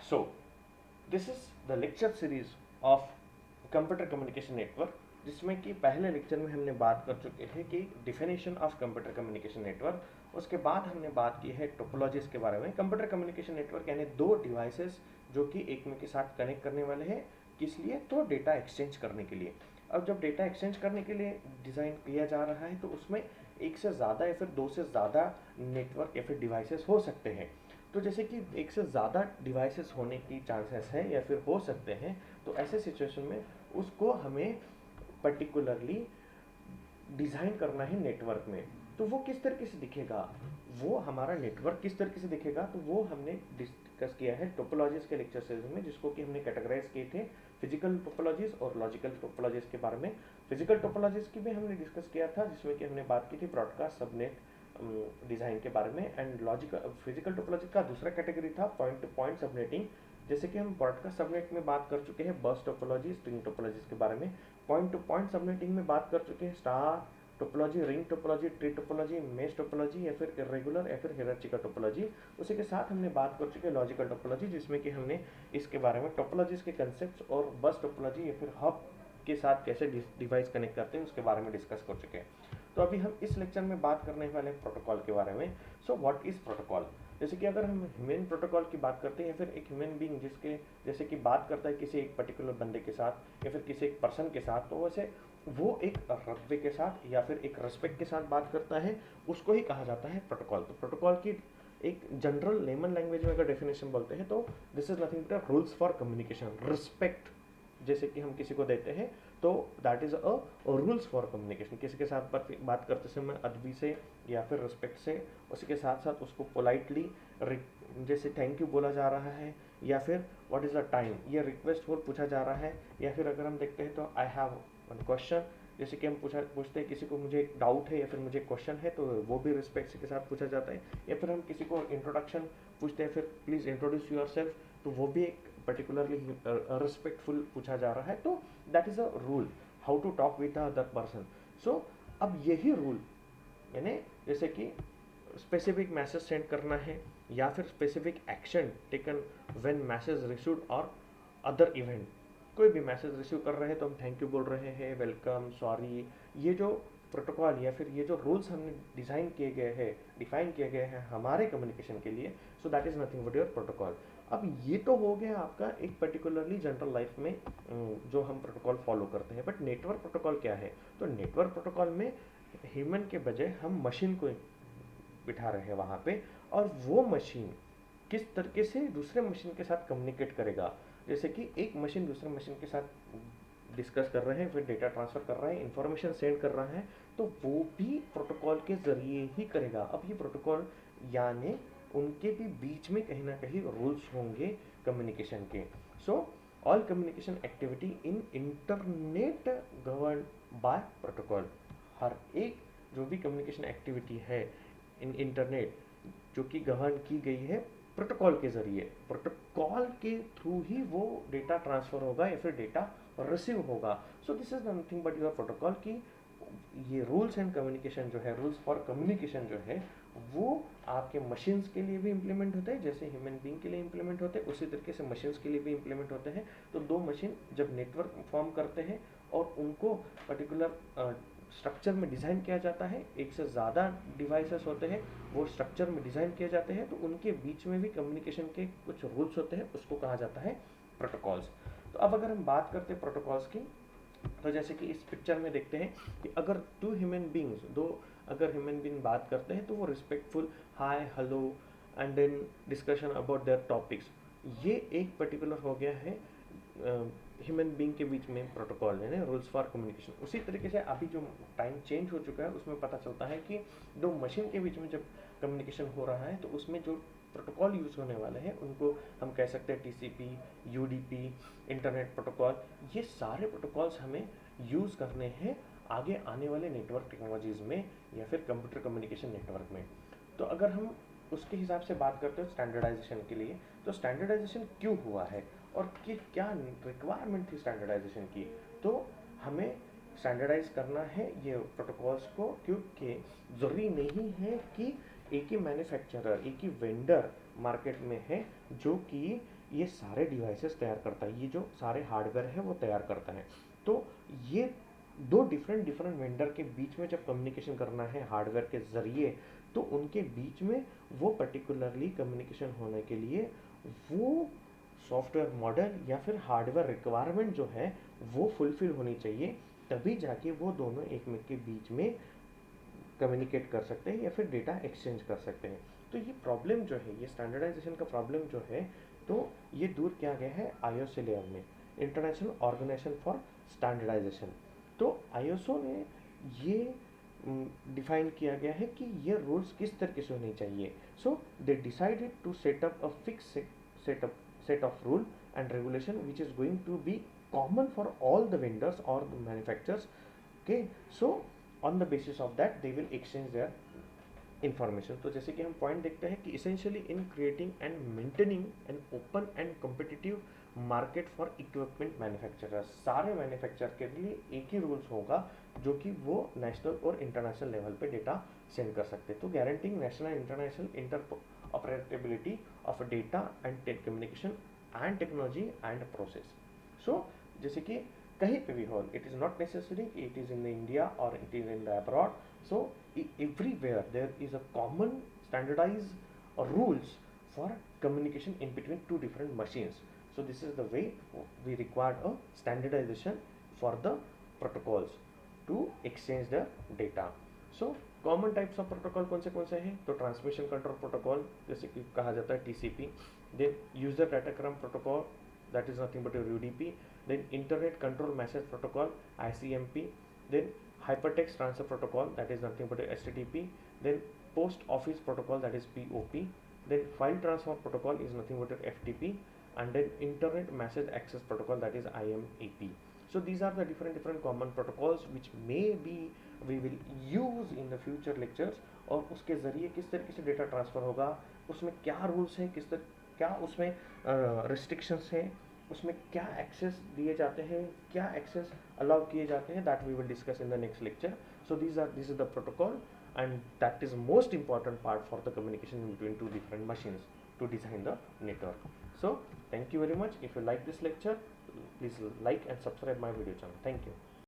So, this is the lecture series of computer communication network, जिसमें कि पहले lecture में हमने बात कर चुके हैं कि definition of computer communication network. उसके बाद हमने बात की है टोपोलॉजीज के बारे में। कंप्यूटर कम्युनिकेशन नेटवर्क यानी दो डिवाइसेस जो कि एक में के साथ कनेक्ट करने वाले हैं, किस लिए? तो डेटा एक्सचेंज करने के लिए। अब जब डेटा एक्सचेंज करने के लिए डिज़ाइन किया जा रहा है तो उसमें एक से ज़्यादा या फिर दो से ज़्यादा नेटवर्क या फिर डिवाइसेस हो सकते हैं। तो जैसे कि एक से ज़्यादा डिवाइसेस होने की चांसेस हैं या फिर हो सकते हैं, तो ऐसे सिचुएशन में उसको हमें पर्टिकुलरली डिज़ाइन करना है नेटवर्क में। तो वो किस तरीके से दिखेगा, वो हमारा नेटवर्क किस तरीके से दिखेगा, तो वो हमने डिस्कस किया है टोपोलॉजीज के लेक्चर सीरीज में, जिसको कि हमने कैटेगराइज किए थे फिजिकल टोपोलॉजीज और लॉजिकल टोपोलॉजीज के बारे में। फिजिकल टोपोलॉजीज की भी हमने डिस्कस किया था, जिसमें कि हमने बात की थी ब्रॉडकास्ट सबनेट डिज़ाइन के बारे में। एंड लॉजिकल फिजिकल टोपोलॉजी का दूसरा कैटेगरी था पॉइंट टू पॉइंट सबनेटिंग, जैसे कि हम ब्रॉडकास्ट सबनेट में बात कर चुके हैं बस टोपोलॉजी, स्ट्रिंग टोपोलॉजीज के बारे में। पॉइंट टू पॉइंट सबनेटिंग में बात कर चुके हैं star topology, ring topology, tree topology, mesh topology या फिर इरेगुलर या फिर हायरार्चिकल टोपोलॉजी। उसी के साथ हमने बात कर चुके हैं लॉजिकल टोपोलॉजी, जिसमें कि हमने इसके बारे में टोपोलॉजीज के कंसेप्ट और बस टोपोलॉजी या फिर हब के साथ कैसे डिवाइस कनेक्ट करते हैं उसके बारे में डिस्कस कर चुके हैं। तो अभी हम इस लेक्चर में बात करने वाले हैं प्रोटोकॉल के बारे में। So what is protocol? जैसे कि अगर हम ह्यूमन प्रोटोकॉल की बात करते हैं या फिर एक ह्यूमन बीइंग जिसके जैसे कि बात करता है किसी एक पर्टिकुलर बंदे के साथ या फिर किसी एक पर्सन के साथ, तो वैसे वो एक रत्बे के साथ या फिर एक रिस्पेक्ट के साथ बात करता है, उसको ही कहा जाता है प्रोटोकॉल। तो प्रोटोकॉल की एक जनरल लेमन लैंग्वेज में अगर डेफिनेशन बोलते हैं तो this is nothing but rules for communication, respect जैसे कि हम किसी को देते हैं, तो that is a rules for communication. किसी के साथ बात करते समय अदबी से या फिर रिस्पेक्ट से, उसी के साथ साथ उसको पोलाइटली जैसे थैंक यू बोला जा रहा है, या फिर व्हाट इज द टाइम ये रिक्वेस्टफुल पूछा जा रहा है, या फिर अगर हम देखते हैं तो आई हैव वन क्वेश्चन, जैसे कि हम पूछते हैं किसी को मुझे एक डाउट है या फिर मुझे क्वेश्चन है, तो वो भी रिस्पेक्ट के साथ पूछा जाता है। या फिर हम किसी को इंट्रोडक्शन पूछते हैं, फिर प्लीज़ इंट्रोड्यूस योर सेल्फ, तो वो भी एक पर्टिकुलरली रिस्पेक्टफुल पूछा जा रहा है। तो that is a rule how to talk with other person. So अब यही रूल यानी जैसे कि स्पेसिफिक मैसेज सेंड करना है या फिर specific action taken when message received और अदर इवेंट, कोई भी मैसेज रिसीव कर रहे हैं तो हम थैंक यू बोल रहे हैं, वेलकम, सॉरी, ये जो प्रोटोकॉल या फिर ये जो रूल्स हमने डिज़ाइन किए गए हैं, डिफाइन किए गए हैं हमारे कम्युनिकेशन के लिए, so that is nothing but your protocol. अब ये तो हो गया आपका एक पर्टिकुलरली जनरल लाइफ में जो हम प्रोटोकॉल फॉलो करते हैं। बट नेटवर्क प्रोटोकॉल क्या है? तो नेटवर्क प्रोटोकॉल में ह्यूमन के बजाय हम मशीन को बिठा रहे हैं वहाँ पे, और वो मशीन किस तरीके से दूसरे मशीन के साथ कम्युनिकेट करेगा। जैसे कि एक मशीन दूसरे मशीन के साथ डिस्कस कर रहे हैं, फिर डेटा ट्रांसफ़र कर रहे हैं, इंफॉर्मेशन सेंड कर रहा है, तो वो भी प्रोटोकॉल के ज़रिए ही करेगा। अब ये प्रोटोकॉल यानी उनके भी बीच में कहीं ना कहीं रूल्स होंगे कम्युनिकेशन के। So all communication activity in internet govern by protocol. हर एक जो भी कम्युनिकेशन एक्टिविटी है इन इंटरनेट जो कि गवर्न की गई है प्रोटोकॉल के ज़रिए, प्रोटोकॉल के थ्रू ही वो डेटा ट्रांसफ़र होगा या फिर डेटा रिसीव होगा। So this is nothing but your protocol की ये रूल्स एंड कम्युनिकेशन जो है, रूल्स फॉर कम्युनिकेशन जो है, वो आपके मशीन्स के लिए भी इम्प्लीमेंट होते हैं, जैसे ह्यूमन बीइंग के लिए इम्प्लीमेंट होते हैं उसी तरीके से मशीन्स के लिए भी इम्प्लीमेंट होते हैं। तो दो मशीन जब नेटवर्क फॉर्म करते हैं और उनको पर्टिकुलर स्ट्रक्चर में डिज़ाइन किया जाता है, एक से ज़्यादा डिवाइसेस होते हैं वो स्ट्रक्चर में डिज़ाइन किए जाते हैं, तो उनके बीच में भी कम्युनिकेशन के कुछ रूल्स होते हैं, उसको कहा जाता है प्रोटोकॉल्स। तो अब अगर हम बात करते हैं प्रोटोकॉल्स की, तो जैसे कि इस पिक्चर में देखते हैं कि अगर टू ह्यूमन बींग्स अगर ह्यूमन बींग बात करते हैं तो वो respectful hi hello and then discussion about their topics, ये एक पर्टिकुलर हो गया है ह्यूमन बींग के बीच में प्रोटोकॉल है ना, रूल्स फॉर कम्युनिकेशन। उसी तरीके से अभी जो टाइम चेंज हो चुका है उसमें पता चलता है कि दो मशीन के बीच में जब कम्युनिकेशन हो रहा है तो उसमें जो प्रोटोकॉल यूज़ होने वाले हैं उनको हम कह सकते हैं टीसीपी, यूडीपी, इंटरनेट प्रोटोकॉल। ये सारे प्रोटोकॉल्स हमें यूज़ करने हैं आगे आने वाले नेटवर्क टेक्नोलॉजीज़ में या फिर कंप्यूटर कम्युनिकेशन नेटवर्क में। तो अगर हम उसके हिसाब से बात करते हैं स्टैंडर्डाइजेशन के लिए, तो स्टैंडर्डाइजेशन क्यों हुआ है और कि क्या रिक्वायरमेंट थी स्टैंडर्डाइजेशन की? तो हमें स्टैंडर्डाइज करना है ये प्रोटोकॉल्स को, क्योंकि ज़रूरी नहीं है कि एक ही मैन्युफैक्चरर, एक ही वेंडर मार्केट में है जो कि ये सारे डिवाइसेस तैयार करता है, ये जो सारे हार्डवेयर है वो तैयार करता है। तो ये दो डिफरेंट डिफरेंट वेंडर के बीच में जब कम्युनिकेशन करना है हार्डवेयर के ज़रिए, तो उनके बीच में वो पर्टिकुलरली कम्युनिकेशन होने के लिए वो सॉफ्टवेयर मॉडल या फिर हार्डवेयर रिक्वायरमेंट जो है वो फुलफिल होनी चाहिए, तभी जाके वो दोनों एक में के बीच में कम्युनिकेट कर सकते हैं या फिर डेटा एक्सचेंज कर सकते हैं। तो ये प्रॉब्लम जो है, ये स्टैंडर्डाइजेशन का प्रॉब्लम जो है, तो ये दूर किया गया है आईओसी लेवल में, इंटरनेशनल ऑर्गेनाइजेशन फॉर स्टैंडर्डाइजेशन। तो आईएसओ ने ये डिफाइन किया गया है कि ये रूल्स किस तरीके से होने चाहिए। So they decided to set up a fix set of rule and regulation which is going to be common for all the vendors or the manufacturers. Okay, so on the basis of that they will exchange their information. तो जैसे कि हम point देखते हैं कि essentially in creating and maintaining an open and competitive market for equipment manufacturers, सारे manufacturer के लिए एक ही रूल्स होगा जो कि वो नेशनल और इंटरनेशनल लेवल पे डेटा सेंड कर सकते हैं। तो guaranteeing national international interoperability of data and communication and technology and process. So जैसे कि कहीं पे भी हो, it is not necessary it is in India और it is in the abroad, so everywhere there is a common standardized rules for communication in between two different machines. So this is the way we require a standardization for the protocols to exchange the data. So common types of protocol कौन से हैं? तो transmission control protocol जैसे कि कहा जाता है TCP, then user datagram protocol that is nothing but your UDP, then internet control message protocol ICMP, then hypertext transfer protocol that is nothing but a HTTP, then post office protocol that is POP, then file transfer protocol is nothing but a FTP, and then internet message access protocol that is IMAP. So these are the different common protocols which maybe we will use in the future lectures, और उसके ज़रिए किस तरीके से data transfer होगा, उसमें क्या rules हैं, क्या उसमें रिस्ट्रिक्शंस हैं, उसमें क्या एक्सेस दिए जाते हैं, क्या एक्सेस अलाउ किए जाते हैं, that we will discuss in the next lecture. So this is the protocol and that is most important part for the communication between two different machines to design the network. So thank you very much. If you like this lecture, please like and subscribe my video channel. Thank you.